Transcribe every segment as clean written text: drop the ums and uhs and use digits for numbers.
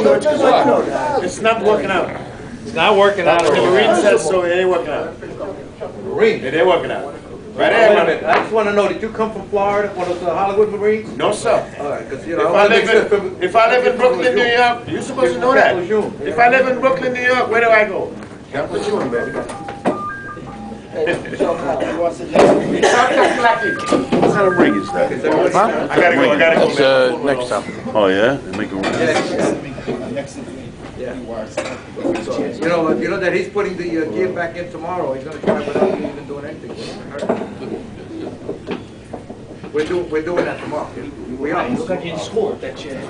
George, 'cause it's not working out. It's not working out. The Marine says so, it ain't working out. Marine. It ain't working out. Right Wait there, a man. minute, I just want to know, did you come from Florida, one of the Hollywood Marines? No, sir. All right, because, you If know, I live in Brooklyn, New York, you're supposed to know that. If I live in Brooklyn, New York, where do I go? Camp Lejeune, baby. What kind of ring is that? I gotta go. That's next time. Oh yeah, they make a ring. You know that he's putting the gear back in tomorrow. He's going to try without me even doing anything. We're doing that tomorrow. We are. Look like you scored that shit. So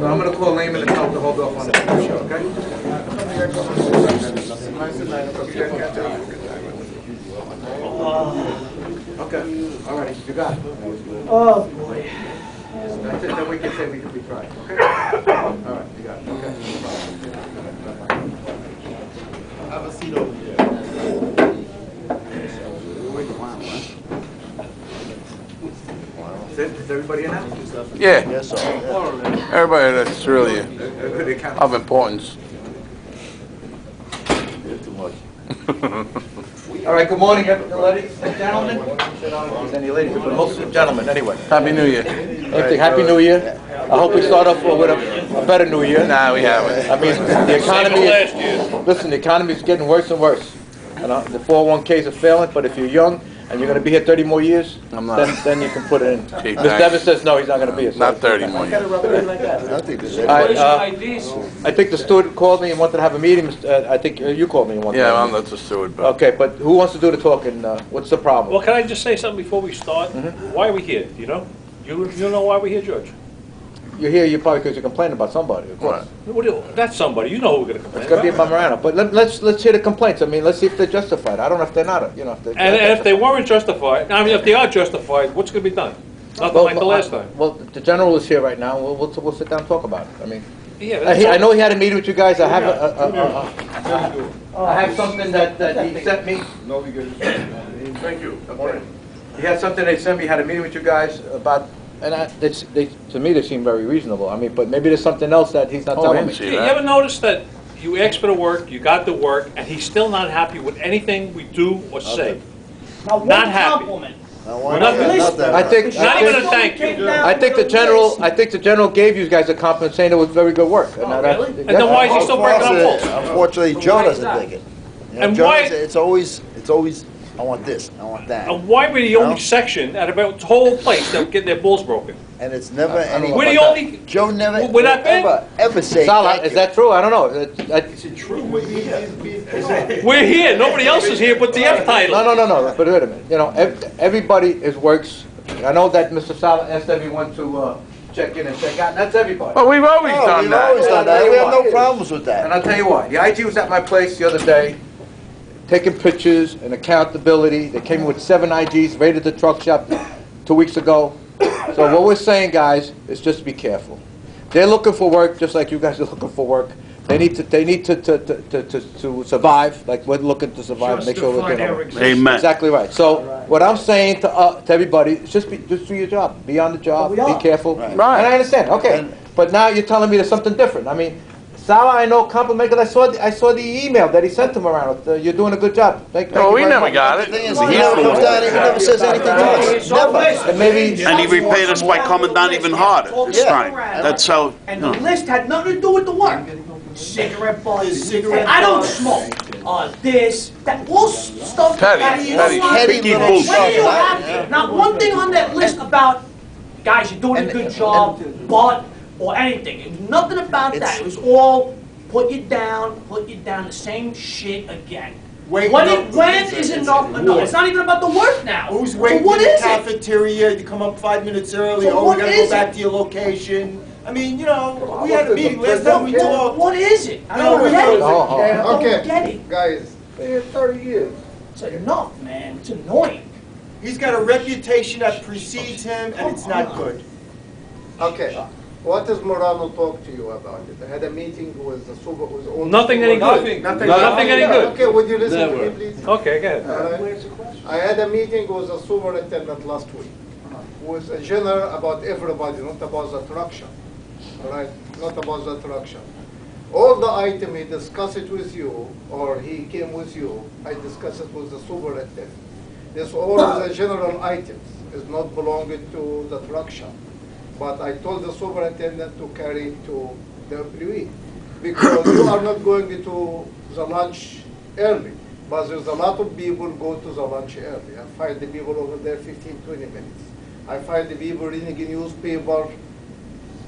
I'm going to call Lehman and tell him to hold off on the show, okay? Okay, all right, you got it. Oh, boy. That's it, then we can say we tried, okay? All right, you got it, okay. Have a seat over there. Is everybody in now? Yeah, Yes, sir. everybody that's really Everybody count. of importance. All right, good morning, ladies and gentlemen. There's any ladies, but most gentlemen, anyway. Happy New Year. Everything, Happy New Year. I hope we start off with a better New Year. Nah, we haven't. I mean, the economy, last year. listen, the economy is getting worse and worse. And the 401ks are failing, but if you're young and you're going to be here 30 more years, I'm not. then you can put it in. Gee, Ms. thanks. Devon says no, he's not going to be here. so- Not 30 more years. I think this is. All right, IDs. I think the steward called me and wanted to have a meeting. I think you called me and wanted to Yeah, have a I'm meeting. not the steward, but Okay, but who wants to do the talking? What's the problem? Well, can I just say something before we start? Why are we here? Do you know? You know why we're here, George? You're here, you're probably because you're complaining about somebody, of course. That's somebody. You know who we're going to complain It's gonna be about. Marano, but let's hear the complaints. I mean, let's see if they're justified. I don't know if they're not, you know, if they're. And if they weren't justified, I mean, if they are justified, what's going to be done? Nothing like the last time. Well, the general is here right now, we'll sit down and talk about it. I mean, Yeah, that's I know he had a meeting with you guys, I have I have something that he sent me. Thank you. He had something they sent me, had a meeting with you guys about, and to me, they seem very reasonable. I mean, but maybe there's something else that he's not Oh, I telling didn't me. see You ever notice that you ask for the work, you got the work, and he's still not happy with anything we do or say? Now, one Not happy. compliment. I think, Not even a thank you. I think the general gave you guys a compliment saying it was very good work. Oh, really? And then why is he still breaking up rules? Unfortunately, Joe doesn't think it. You know, And Joe why- doesn't- It's always, I want this, I want that. And why we're the only No. section out of the whole place that get their balls broken? And it's never any. We're the only, Joe never, We're not big? ever say Salah, thank is you. that true? I don't know. we're here, nobody else is here but the F title. No, but wait a minute. You know, everybody works. I know that Mr. Salah asked everyone to check in and check out, and that's everybody. But we've always No, done we've that. always done that. We have no problems with And that. I'll tell you why. The IG was at my place the other day, taking pictures and accountability. They came with 7 IGs, raided the truck shop 2 weeks ago. So what we're saying, guys, is just be careful. They're looking for work, just like you guys are looking for work. They need to survive, like we're looking to survive, make sure we're doing it. Amen. Exactly right. So what I'm saying to everybody is just do your job. Be on the job. we Be are. careful. Right. And I understand. Okay. And- But now you're telling me there's something different. I mean, Salah, I know compliment because I saw the email that he sent to Morano. You're doing a good job. Thank No, you we very never much. got The it. thing is, He's he never the comes one. down, he never says anything to us. Never. And maybe And he repaid us by coming down even harder this Yeah. time. That's how, And you the know. list had nothing to do with the work. Cigarette butts. I don't smoke. This, that, all stuff. Petty, that you petty, don't want. picky When bullshit. do you have not one thing on that list about, guys, you're doing a good job, but, or anything. And nothing about that. It was all put you down, the same shit again. When is enough enough? It's not even about the work now. Who's So waiting what in the is it? cafeteria to come up 5 minutes early? So Oh, what we gotta is go back it? to your location. I mean, you know, we had a meeting last time we talked. What is it? I No, don't get it. Oh, I don't Okay. get it. Guys, been here 30 years. It's enough, man. It's annoying. He's got a reputation that precedes him, and it's not good. Okay. What does Morano talk to you about it? I had a meeting with the super, with all. Nothing any good. Nothing any good. Okay, would you listen to me, please? Okay, go ahead. All right. I had a meeting with the superintendent last week, with a general about everybody, not about the truck shop. all right? Not about the truck shop. All the item he discussed it with you, or he came with you, I discussed it with the superintendent. This all of the general items is not belonging to the truck shop. But I told the superintendent to carry it to the employee, because you are not going to the lunch early, but there's a lot of people go to the lunch early. I find the people over there 15, 20 minutes. I find the people reading a newspaper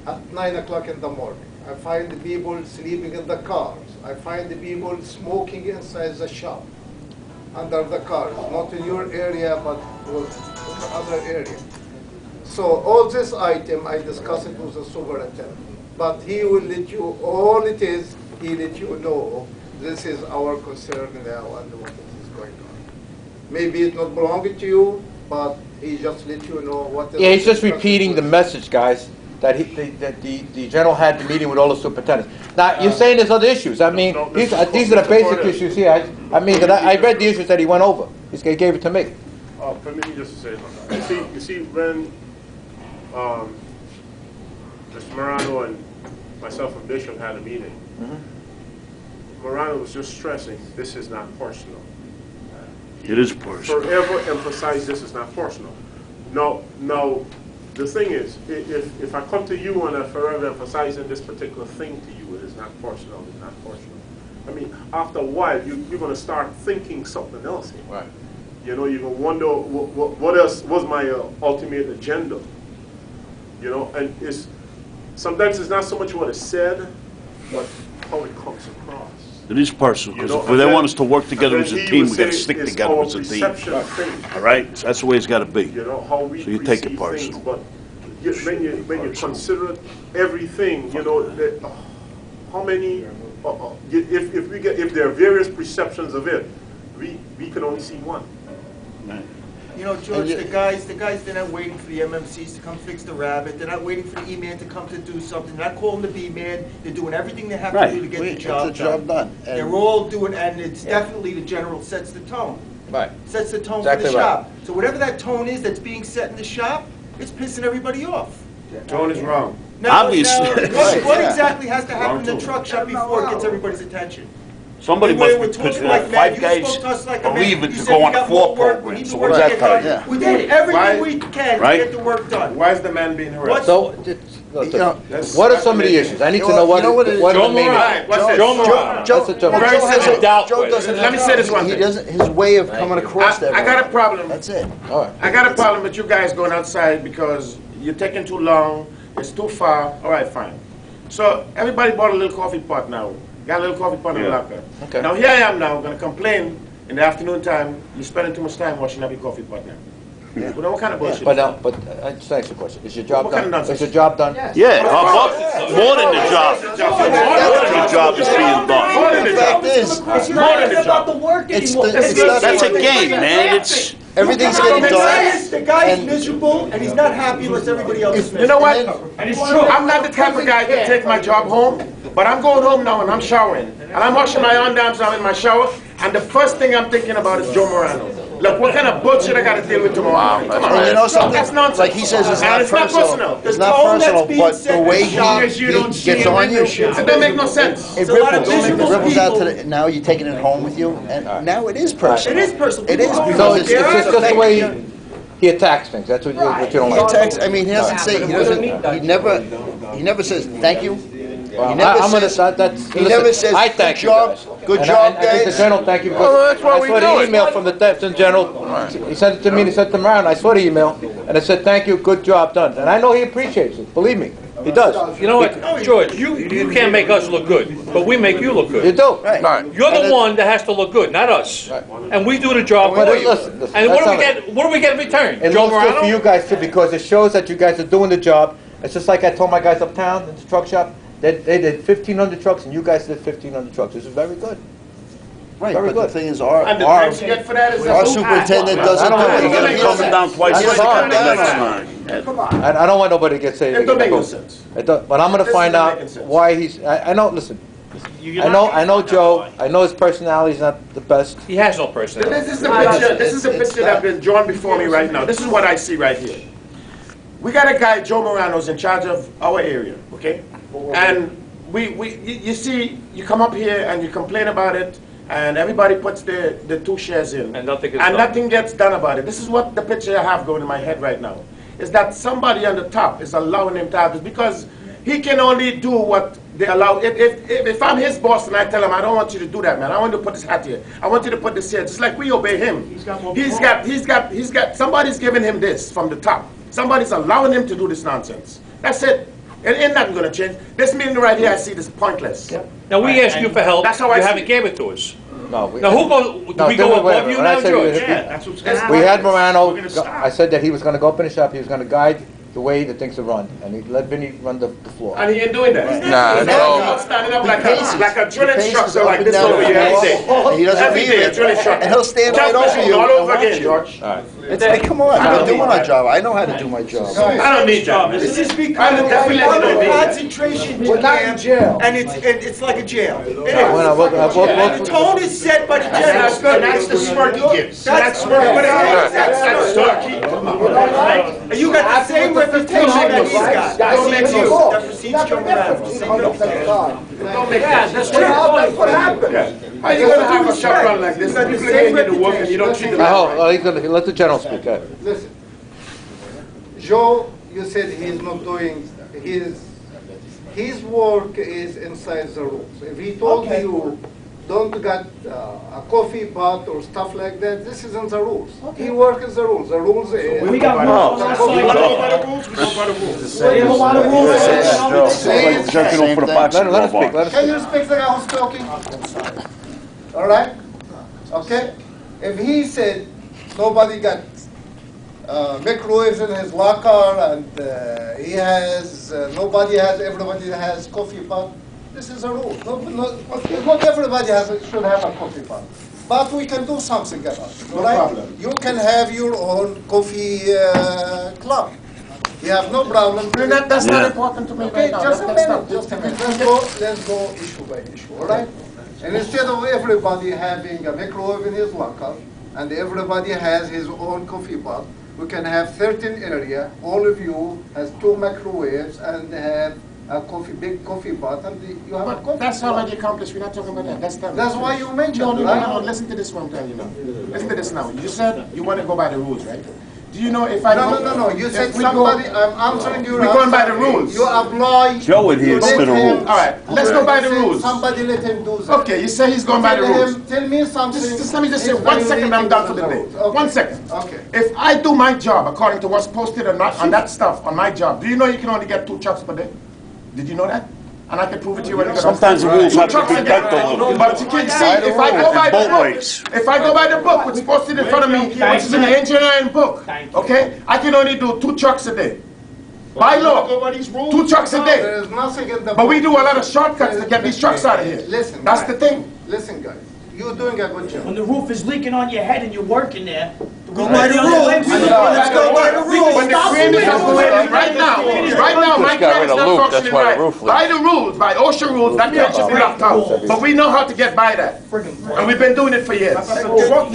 at 9 o'clock in the morning. I find the people sleeping in the cars. I find the people smoking inside the shop, under the cars, not in your area, but in the other area. So all this item, I discussed it with the superintendent, but he will let you, all it is, he let you know, this is our concern now and what is going on. Maybe it not belonging to you, but he just let you know what is. Yeah, he's just repeating the message, guys, that the general had the meeting with all the superintendents. Now, you're saying there's other issues. I mean, No, these Mr. are the basic Porter. issues here. I mean, that I read the issues that he went over. He gave it to me. Permit me just to say something. You see, when Mr. Morano and myself and Bishop had a meeting, Morano was just stressing, this is not personal. It is personal. Forever emphasize this is not personal. No, the thing is, if I come to you and I forever emphasizing this particular thing to you, it is not personal, it's not personal. I mean, after a while, you're going to start thinking something else here. Right. You know, you're going to wonder what else was my ultimate agenda. You know, and sometimes it's not so much what is said, but how it comes across. It is personal, You because know, if they and want then- us to work together and as then a he team, would we gotta say stick it's together our as a team. perception of things. All right? That's the way it's gotta be. You know, how we So you take it perceive personal. things, but when you consider everything, you know, how many, if there are various perceptions of it, we can only see one. You know, George, the guys, they're not waiting for the MMCs to come fix the rabbit. They're not waiting for the E-man to come to do something. They're not calling the B-man. They're doing everything they have to do to get the job done. They're all doing, and it's definitely the general sets the tone. Right. Sets the tone Exactly for the right. shop. So whatever that tone is that's being set in the shop, it's pissing everybody off. Tone is wrong. Now, Obviously. what exactly has to happen in the truck shop before it gets everybody's attention? Somebody We're must be talking putting like, man, five you guys spoke to us like a man. believing You to said go we on a got more floor work. We program. need So the what work does to that get tell done. you? Yeah. We did Why- everything we can to Right? get the work done. Why is the man being harassed? So, what are some of the issues? I need to know what are the Joe main Morano. issues. What's this? Joe Morano. That's what Joe- Very Joe has simple. a doubt Joe with. doesn't Let me say this one He thing. doesn't, his way of coming across that. I got a problem. That's it. All right. I got a problem with you guys going outside because you're taking too long, it's too far. All right, fine. So everybody bought a little coffee pot now. Got a little coffee pot in the locker. Okay. Now here I am now, gonna complain in the afternoon time, you're spending too much time washing up your coffee pot now. Well, what kind of bullshit? But is that? now, but I just ask you a question. Is your job What kind done? of nonsense? Is your job done? Yeah, more than the job. More than the job is being done. More than the The job. fact is, It's More than not the about job. the work It's anymore. the- it's not- That's a game, man. It's, everything's It getting makes done. sense. The guy's And- miserable, and he's not happy unless everybody else is miserable. You know what? And it's true. I'm not the type of guy to take my job home, but I'm going home now and I'm showering. And I'm washing my underarms now in my shower, and the first thing I'm thinking about is Joe Morano. Look, what kind of bullshit I gotta deal with tomorrow? Come on, And you know something? That's nonsense. Like he says, it's And not it's not personal. personal. It's The not tone that's personal, being but set the in way the shop Because you don't he see gets it, on you. it don't make no sense. It It's a lot of ripples. It miserable ripples out to people. the, now you're taking it home with you, and now it is personal. It is personal. It is, People don't So because it's just the way he attacks things. That's what you don't He like. attacks, I mean, he doesn't say, he never says, thank you. Well, He never I'm gonna, says, that's, he never says, I good thank you job, guys. good And job, I think the guys. general, thank you. Well, that's why we I saw do the it. email from the Deputy General. He sent it to me, and he sent it around. I saw the email, and it said, thank you, good job done. And I know he appreciates it, believe me. He does. You know what, George, you can't make us look good, but we make you look You good. do. Right. You're the one that has to look good, not us. And we do the job But for you. listen, And what that's do we not- get, what do we get in return? It Joe looks good for you Morano? guys too, because it shows that you guys are doing the job. It's just like I told my guys uptown in the truck shop, they did 1,500 trucks, and you guys did 1,500 trucks. This is very good. Right, Very but the good. thing is, And the thanks you get for that is our superintendent doesn't I don't do know. it. you're gonna be coming down twice He as doesn't hard come the down next on time. I don't want nobody to get say. It don't make no sense. But I'm gonna This find isn't out making sense. why he's, I know, listen, I know Joe, I know his personality's not the best. He has no personality. This is the picture. This is the picture that's been drawn before me right now. This is what I see right here. we got a guy, Joe Morano's in charge of our area, okay? And you see, you come up here and you complain about it, and everybody puts the 2 shares in. And nothing gets and done. nothing gets done about it. This is what the picture I have going in my head right now, is that somebody on the top is allowing him to have this, because he can only do what they allow. If I'm his boss and I tell him, I don't want you to do that, man, I want you to put this hat here, I want you to put this here, just like we obey him. He's got, somebody's giving him this from the top. Somebody's allowing him to do this nonsense. That's it. It ain't nothing gonna change. This meeting right here, I see this pointless. Now, we asked you for help, That's how you I see haven't it. gave it to us. No, Now, who goes, do we go above you now, George? That's what's gonna We had Morano, We're gonna stop. I said that he was gonna go up in the shop, he was gonna guide the way the things are run, and he let Vinny run the floor. And he ain't doing that. Nah, He's no. not standing up like a drill paces instructor up like and this down over the here every hall. day. He doesn't Every leave day, a it. drill instructor. And he'll stand right Jump over machine you all and over watch again, you. George. Hey, come on, I I've don't been doing need my that. job. I know how to do my job. I don't need that. This is I becoming don't definitely don't a need that. concentration We're not in camp, jail. and it's like a jail. It is. We'll- The tone is set by the And general. that's the smirk he gives. That's smirk. What it is. That's That's smirk. Come on. And you got the same reputation that he's got. Don't make you. That precedes Joe Morano. Don't make Yeah, that. that's That's what happened. How you gonna have a shop run like this? People are getting into work and you don't treat them Oh, right. he's gonna, let the general speak, go ahead. Listen, Joe, you said he's not doing his work is inside the rules. If he told you don't get a coffee pot or stuff like that, this isn't the rules. He works the rules. The rules is. We got rules on our We side. go by the rules, we go by the rules. We have a lot of rules. Let him speak, let him Can speak. you respect the guy who's talking? All right? Okay? If he said nobody got microwaves in his locker and he has, nobody has, everybody has coffee pot, this is a rule. Not everybody should have a coffee pot. But we can do something about it, all right? problem. You can have your own coffee club. You have no problem. That's not important to me Okay, right now. just a Let's minute, stop. just a minute. Let's go issue by issue, all right? And instead of everybody having a microwave in his locker, and everybody has his own coffee pot, we can have 13 area, all of you has 2 microwaves and have a big coffee pot, and you have a But coffee that's pot. already accomplished. We're not talking about that. That's why you mentioned, No, right? no. Listen to this one, I'm telling you now. Listen to this now. You said you want to go by the rules, right? Do you know if I go? No, you if said we go- somebody, I'm answering you. We're going by the rules. You apply. Joe adheres you to the let him- rules. All right, let's go by the Say rules. Somebody let him do that. Okay, you say he's going by the Tell rules. him- Tell me something. Just let me just say He's 1 second, I'm done for the day. violating the rules. 1 second. Okay. If I do my job according to what's posted on that stuff on my job, do you know you can only get 2 trucks per day? Did you know that? And I can prove it to you when you go Sometimes the rules have to be bent a little. But you can see, if I go by the Both book, ways. if I go by the book, which is posted in front of me, which is in the engineering book, Thank you. okay, I can only do 2 trucks a day. By law, 2 trucks a day. There is nothing in the. But we do a book. lot of shortcuts to get these trucks out of here. Listen. That's guys. the thing. Listen, guys, you're doing a good job. When the roof is leaking on your head and you're working there. Go by the rules. Let's go by the rules. When the crane is operating right now, my Just got crane rid is of not Luke, that's functioning why the right. roof leaked. By the rules, by OSHA rules, that crane should be locked out. But we know how to get by that. And we've been doing it for years. The truck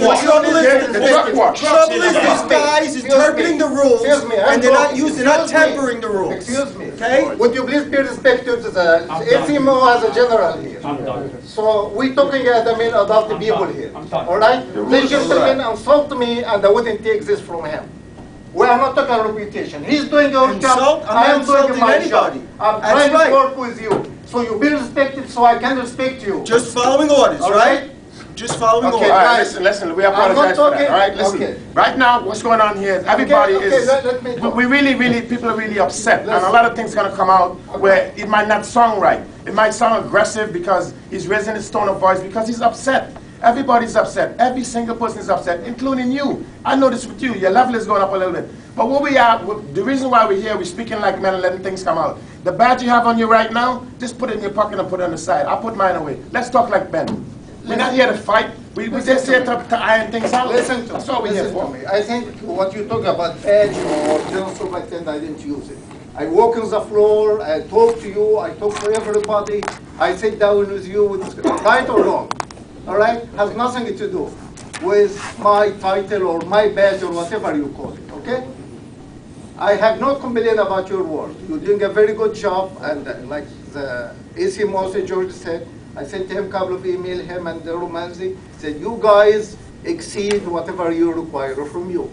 wash. Trouble is, this guy is interpreting the rules, Excuse me, I'm and they're not talking. using, they're not Excuse me. tempering the rules. Excuse me. Okay? Would you please be respectful to the ACMO as a general here? I'm done. So we're talking about the people here. I'm done. All right? This gentleman insulted me and I wouldn't take this from him. We are not talking reputation. He's doing your Insult? job. I'm I not am doing insulting my anybody. job. I'm That's trying right. to work with you. So you be respected so I can respect you. Just following orders, All right? Just following Okay. orders. All right, listen, we apologize for that, all right? Listen, Okay. right now, what's going on here is everybody Okay, is, let me talk. we really, people are really upset. And a lot of things gonna come out where it might not sound right. It might sound aggressive because he's raising his tone of voice because he's upset. Everybody's upset. Every single person is upset, including you. I noticed with you, your level is going up a little bit. But what we are, the reason why we're here, we're speaking like men and letting things come out. The badge you have on you right now, just put it in your pocket and put it on the side. I'll put mine away. Let's talk like men. We're not here to fight. We just here to iron things out. Listen to That's all we're here listen to for. me. I think what you talk about badge or general superintendent, I didn't use it. I walk on the floor, I talk to you, I talk to everybody, I sit down with you, right or wrong, all right? Has nothing to do with my title or my badge or whatever you call it, okay? I have no complaint about your work. You're doing a very good job, and like the AC Moses George said, I sent him a couple of emails, him and Romanzi, said you guys exceed whatever you require from you.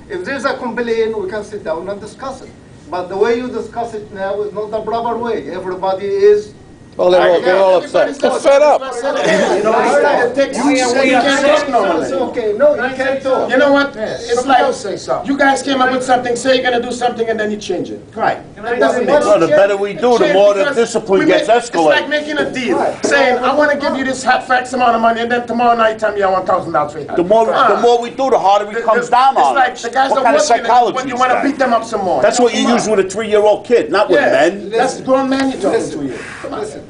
If there's a complaint, we can sit down and discuss it. But the way you discuss it now is not the proper way. Everybody is. Well, they're all upset. They're fed up. You know, it takes you can't talk normally. Okay, no, you can't talk. You know what? It's like you guys came up with something, say you're gonna do something, and then you change it. Right. It doesn't make Well, the better we do, the more the discipline gets It's like escalated. making a deal, saying I want to give you this hat for X amount of money, and then tomorrow night you tell me I want $1,000 for it. The more we do, the harder it comes down on It's us. like the guys What are kind of working, psychology but you is want to that? beat them up some more. That's what you use with a 3-year-old kid, not with men. That's grown man you're talking to you. Listen,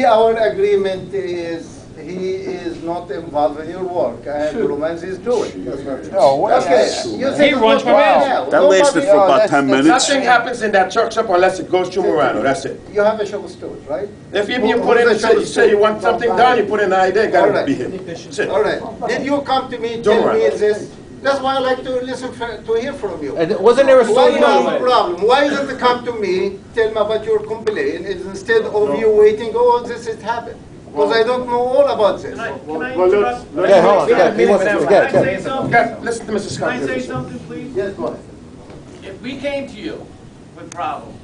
our agreement is he is not involved in your work, and Romanzi is doing. Okay, you think runs my now. That lasted for about 10 minutes. Nothing happens in that truck shop unless it goes through Morano. That's it. You have a shovel steward, right? If you put in, you say you want something done, you put in an idea, gotta Alright. be him. That's it. All right. Did you come to me, Don't tell me worry. this? That's why I like to listen to hear from you. And wasn't there a Why you story? have a problem? Why did you come to me, tell me about your complaint, instead of you waiting, oh, this has happened? Because I don't know all about this. Well, let's Yeah, hold on, yeah, he wants to, Can I yeah, say yeah. something? Okay, listen to Mr. Can Scott. I say something, please? Yes, go ahead. If we came to you with problems,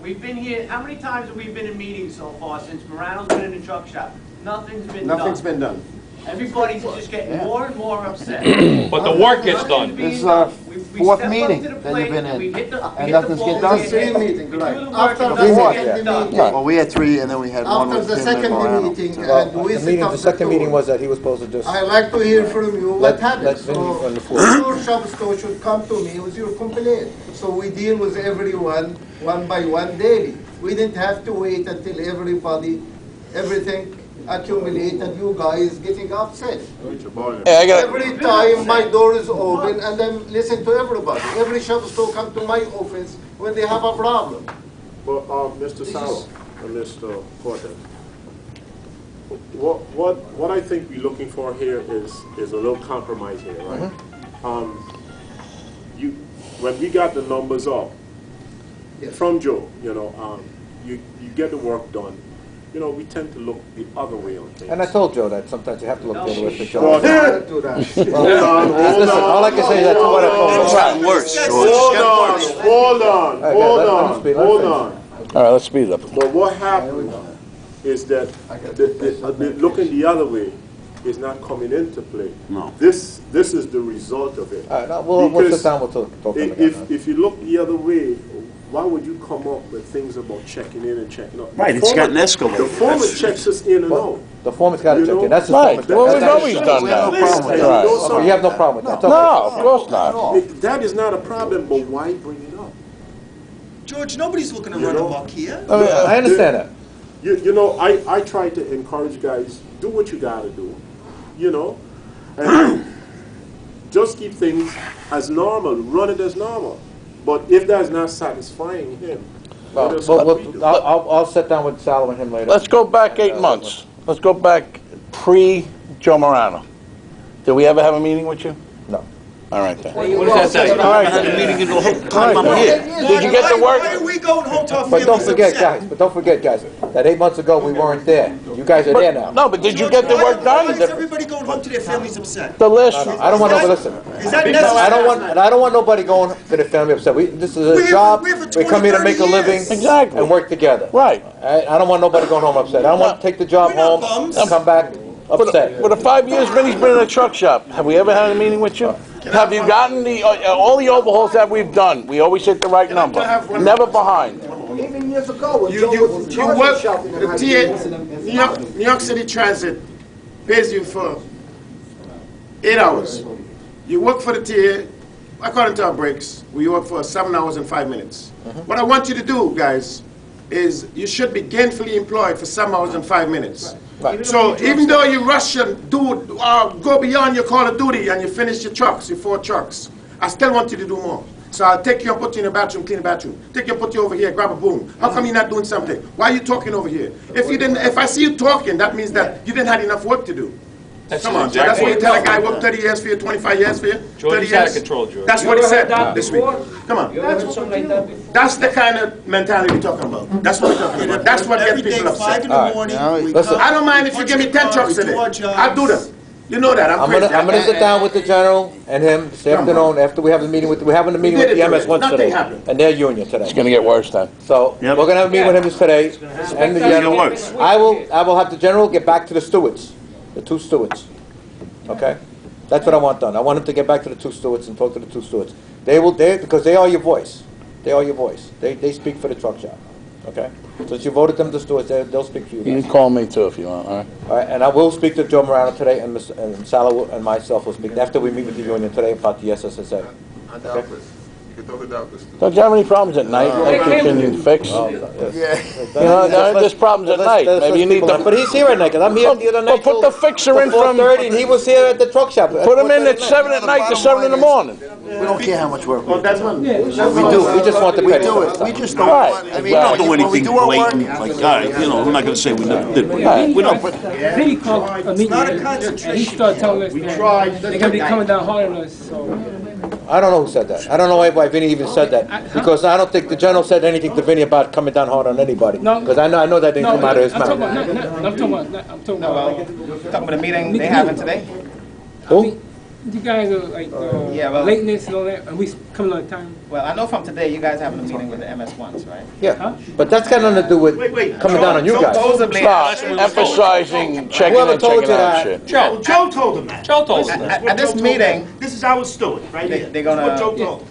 we've been here, how many times have we been in meetings so far since Morano's been in the truck shop? Nothing's been done. Nothing's been done. Everybody's just getting more and more upset. But the work gets done. This is our fourth meeting that you've been in, and nothing's getting done. Three meetings, right. After After the fourth, second yeah. meeting, Well, we had 3, and then we had one after with the Tim and second Morano. meeting, Well, and we the sit meeting, up the second the meeting door. was that he was supposed to just, I like to hear from you Let what happened. Vinny on the So, floor. your shop store should come to me with your complaint. So we deal with everyone one by one daily. We didn't have to wait until everything accumulated, you guys getting upset. Every time my door is open and then listen to everybody. Every shop store come to my office when they have a problem. But, Mr. Sauer and Mr. Cortez, what I think we're looking for here is a little compromise here, right? When we got the numbers up Yes. from Joe, you get the work done. We tend to look the other way on things. and I told Joe that sometimes you have to look the other way for Well, Joe. Don't do that. Hold on, Listen, all I can say is that's what I told It's him. gotten worse, George. hold on, Okay, hold let him on, speak, let him hold finish. on. All right, let's speed it up. But what happened is that the looking the other way is not coming into play. No. This is the result of it. All right, now, we'll Because sit down, we'll talk If, again. if you look the other way, why would you come up with things about checking in and checking out? Right, it's gotten escalated. The foreman That's- checks us in and out. The foreman's got to You check know? in, that's the Right, foreman's. well, we've that's- always done that. Listen, Right. you know Okay, something? you have no problem with that. It's okay. No, of course not. That is not a problem, but why bring it up? George, nobody's looking to You run a know? buck here. I understand that. I try to encourage guys, do what you gotta do, and just keep things as normal, run it as normal. But if that's not satisfying him, Well, let us know what we do. I'll sit down with Sal and him later. Let's go back 8 months. Let's go back pre-Joe Morano. Did we ever have a meeting with you? No. All right, then. What does that say? All right, then. Did you get the Why work? are we going home to our But don't families upset? forget, guys, that 8 months ago, we weren't there. You guys are there now. No, but did you George, get the work Why done? is everybody going home to their families upset? The list. I don't want nobody, listen. Is that I necessary? don't want nobody going to the family upset. This is a job, we're for we come here to 20, make a 30 living years. Exactly. and work together. Right. I don't want nobody going home upset. I don't want to take the job We're not home bums. and come back upset. For the 5 years Vinny's been in a truck shop, have we ever had a meeting with you? Have you gotten all the overhauls that we've done? We always hit the right number. Never behind. Even years ago, when You Joe was in charge work, of shopping the and TA, New York City Transit pays you for 8 hours. You work for the TA, according to our breaks, we work for 7 hours and 5 minutes. What I want you to do, guys, is you should be gainfully employed for 7 hours and 5 minutes. Right. So even though you rush and go beyond your call of duty and you finish your trucks, your 4 trucks, I still want you to do more. So I'll take you and put you in the bathroom, clean the bathroom. Take you and put you over here, grab a broom. How come you're not doing something? Why are you talking over here? If I see you talking, that means that you didn't have enough work to do. Come on, George. That's what you tell a guy work 30 years for you, 25 years for you? George, 30 he's out of years? control, George. That's what he said that this week. before? Come on. You ever heard something like that before? That's the kind of mentality we're talking about. That's what we're talking about. That's what gets Every day, people 5 upset. in the morning, we listen. come, I don't mind if you give me 10 trucks we do today. our jobs. I'll do them. You know that, I'm I'm crazy. gonna sit down with the general and him this afternoon after we have the meeting with, we're having a meeting with did the it MS1 today. today. Nothing happened. And their union today. It's gonna get worse then. So, we're gonna have a meeting with him this today, and the general. worse. I will have the general get back to the stewards, the 2 stewards, okay? That's what I want done. I want him to get back to the 2 stewards and talk to the 2 stewards. Because they are your voice. They are your voice. They speak for the truck shop, okay? Since you voted them to stewards, they'll speak for you You guys. can call me too if you want, all right? All right, and I will speak to Joe Morano today, and Salah and myself will speak after we meet with the union today about the SSSA. You can talk to Douglas. Don't you have any problems at night that you can fix? You know, there's problems at night. Maybe you need to. But he's here at night, 'cause I'm here the other night. Well, put the fixer in from. 4:30, and he was here at the truck shop. Put him in at 7 at night to 7 in the morning. We don't care how much work we Well, do. that's one. We We just want the We petty do it. stuff. We just don't Right. want, I mean, We don't when do we anything do our work, blatant, like, you know, I'm not gonna say we never did, but Right. we don't. Vinny called a meeting, not a and he concentration started telling us that they're gonna be coming down hard on us, so. I don't know who said that. I don't know why Vinny even said that, because I don't think the general said anything to Vinny about coming down hard on anybody. No. Because I know that didn't No, come out of his I'm talking mouth. about, I'm talking about. Talking about the meeting they having today? Who? You guys are like, Yeah, well- lateness and all that, and we coming on time. Well, I know from today you guys having a meeting with the MS1s, right? Yeah, but that's got nothing to do with coming down on you guys. Supposedly, Stop emphasizing checking Whoever and told checking you out that? shit. Joe, Joe told him that. Joe told us that. at this meeting, This is our steward, right They- here. they're This is what gonna- Joe told him.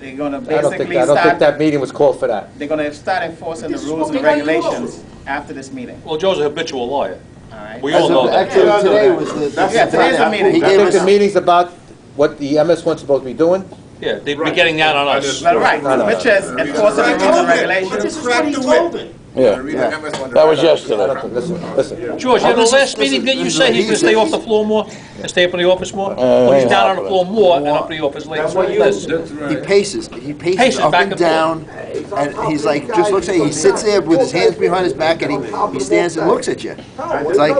they're gonna I don't think basically I don't think start, that meeting was called for that. they're gonna start enforcing the This is rules what and they got you regulations after this meeting, Well, Joe's a habitual liar. all right? We all know that. actually, today was the. Yeah, today's the meeting. He I gave think the us, meeting's about what the MS1's supposed to be doing. Yeah, they'd be getting that on us. Well, right, No, no, which is enforcing the rules and regulations. This is what he told him. Yeah, that was I yesterday. don't think, listen. George, in the last meeting, didn't you say he's gonna stay off the floor more and stay up in the office more? Well, he's down on the floor more and up in the office less. he paces Paces up back and and down, and he's like, just looks at you, he sits there with his hands behind his back, and he stands and looks at you. It's like,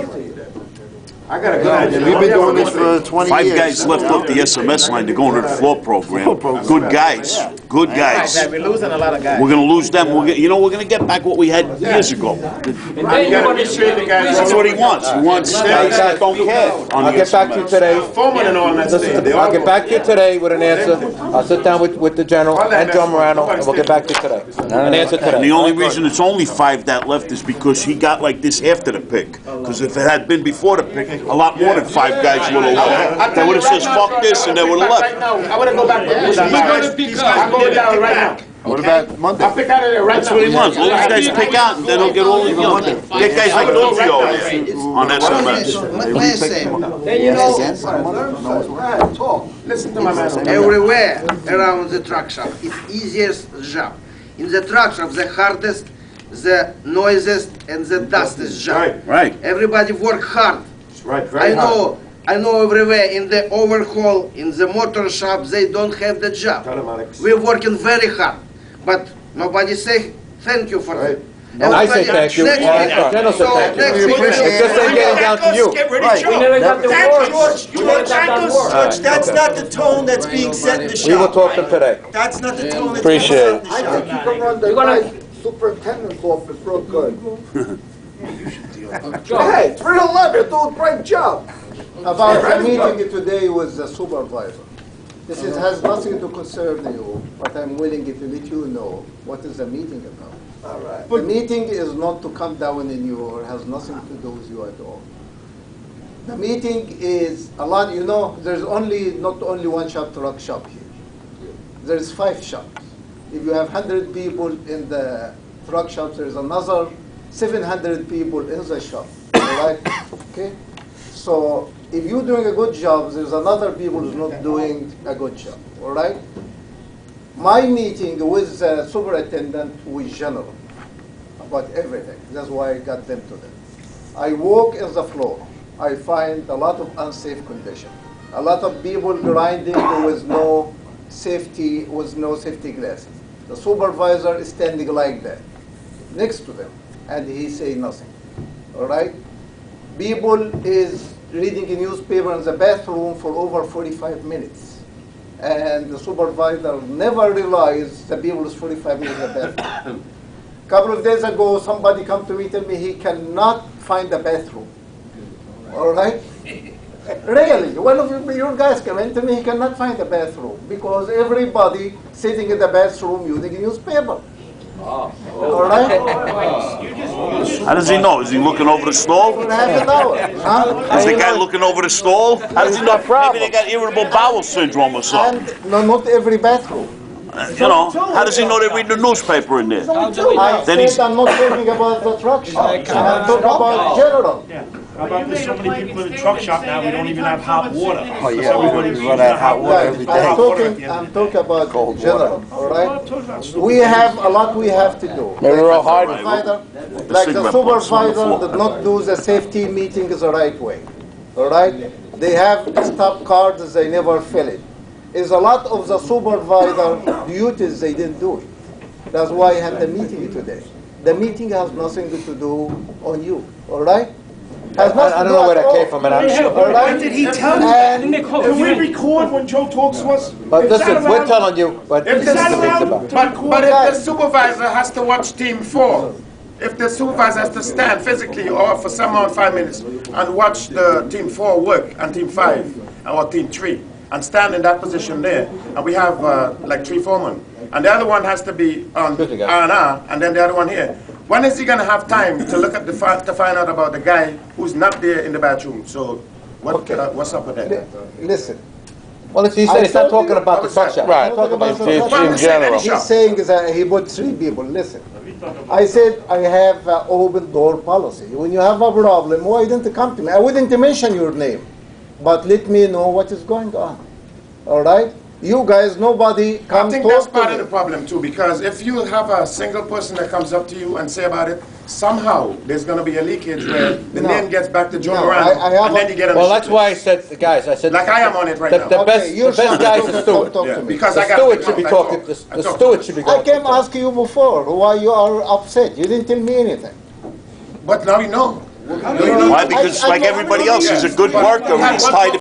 I got a good idea. we've been doing this for 20 years. 5 guys left off the SMS line to go into the floor program. Good guys, good guys. Right, we're losing a lot of guys. We're gonna lose them, you know, we're gonna get back what we had years ago. You gotta be straight, the guys. That's what he wants. He wants guys that don't care on I'll the get back to you SMS. today. Foreman and all that Listen, today. They I'll all get go. back to you today with an answer. I'll sit down with the general and Joe Morano, and we'll get back to you today. An answer And the today. only reason it's only 5 that left is because he got like this after the pick. Because if it had been before the pick, a lot more than 5 guys would have left. They would have said, fuck this, and they would have Right left. now, I wanna go back to He's gonna pick up. I'm going down right now. What about Monday? I'll pick out of there right now. That's what he wants. Let these guys pick out, and then he'll get all the, you know, get guys like Rufio on SMS. Last thing, Then you know, talk. Listen to my man. Everywhere around the truck shop, it's easiest job. In the truck shop, the hardest, the noisiest, and the dustiest job. Right. Everybody work hard. Right, right. I know everywhere in the overhaul, in the motor shop, they don't have the job. Tell him, Alex. We're working very hard, but nobody say thank you for it. I say thank you. General said thank you. It just ain't getting down to you. Get rid of Joe. We never got the word. George, We never got that word. George, that's not the tone that's being set in the shop. We will talk to them today. That's not the tone that's being Appreciate set in it. the I shop. think you can run the nice superintendent's office real good. Hey, it's real love, you're doing a great job. About the meeting today with the supervisor. This has nothing to concern you, but I'm willing to let you know what is the meeting about. All right. The meeting is not to come down on you or has nothing to do with you at all. The meeting is a lot, you know, there's not only one shop, truck shop here. There's 5 shops. If you have 100 people in the truck shops, there's another 700 people in the shop, all right? Okay? So if you're doing a good job, there's another people who's not doing a good job, all right? My meeting with the superintendent was general about everything. That's why I got them to them. I walk in the floor. I find a lot of unsafe conditions. A lot of people grinding with no safety glasses. The supervisor is standing like that, next to them, and he say nothing. All right? People is reading a newspaper in the bathroom for over 45 minutes. And the supervisor never realized the people is 45 minutes in the bathroom. A couple of days ago, somebody come to me, tell me he cannot find the bathroom. All right? Really, one of your guys came in to me, he cannot find the bathroom because everybody sitting in the bathroom using a newspaper. All right? How does he know? Is he looking over the stall? For half an hour. Huh? Is the guy looking over the stall? How does he know? Maybe they got irritable bowel syndrome or something. And no, not every bathroom. You know, how does he know they read the newspaper in there? I said I'm not talking about the truck shop. I'm talking about general. How about there's so many people in the truck shop now, we don't even have hot water. Oh, yeah, we run out of hot water every day. I'm talking about general, all right? We have a lot we have to do. Maybe we're all hard. Like the supervisor did not do the safety meetings the right way, all right? They have stop cards, they never fill it. Is a lot of the supervisor duties they didn't do it. That's why I had the meeting today. The meeting has nothing to do on you, all right? I don't know where that came from, and I'm sure. What did he tell you? Can we record when Joe talks to us? But listen, we're telling you, but this is the things about it. But if the supervisor has to watch team 4, if the supervisor has to stand physically or for some amount 5 minutes and watch the team 4 work and team 5 or team 3 and stand in that position there, and we have like 3 foremen, and the other one has to be on R&R, and then the other one here. When is he going to have time to look at to find out about the guy who's not there in the bathroom? So what's up with that? Listen. Well, he said he's not talking about the truck shop. Right. In general. He's saying that he put 3 people. Listen. I said I have an open door policy. When you have a problem, why didn't you come to me? I wouldn't mention your name, but let me know what is going on. All right? You guys, nobody come I think that's part of the problem too, because if you have a single person that comes up to you and say about it, somehow there's going to be a leakage where the name gets back to Joe Morano, and then you get on Well, that's why I said, guys, I said... Like I am on it right now. The best guy is the steward. Because the steward should be talking. The steward should be I going. came ask you before why you are upset. You didn't tell me anything. But now you know. Why? Because like everybody else, he's a good worker and he's tied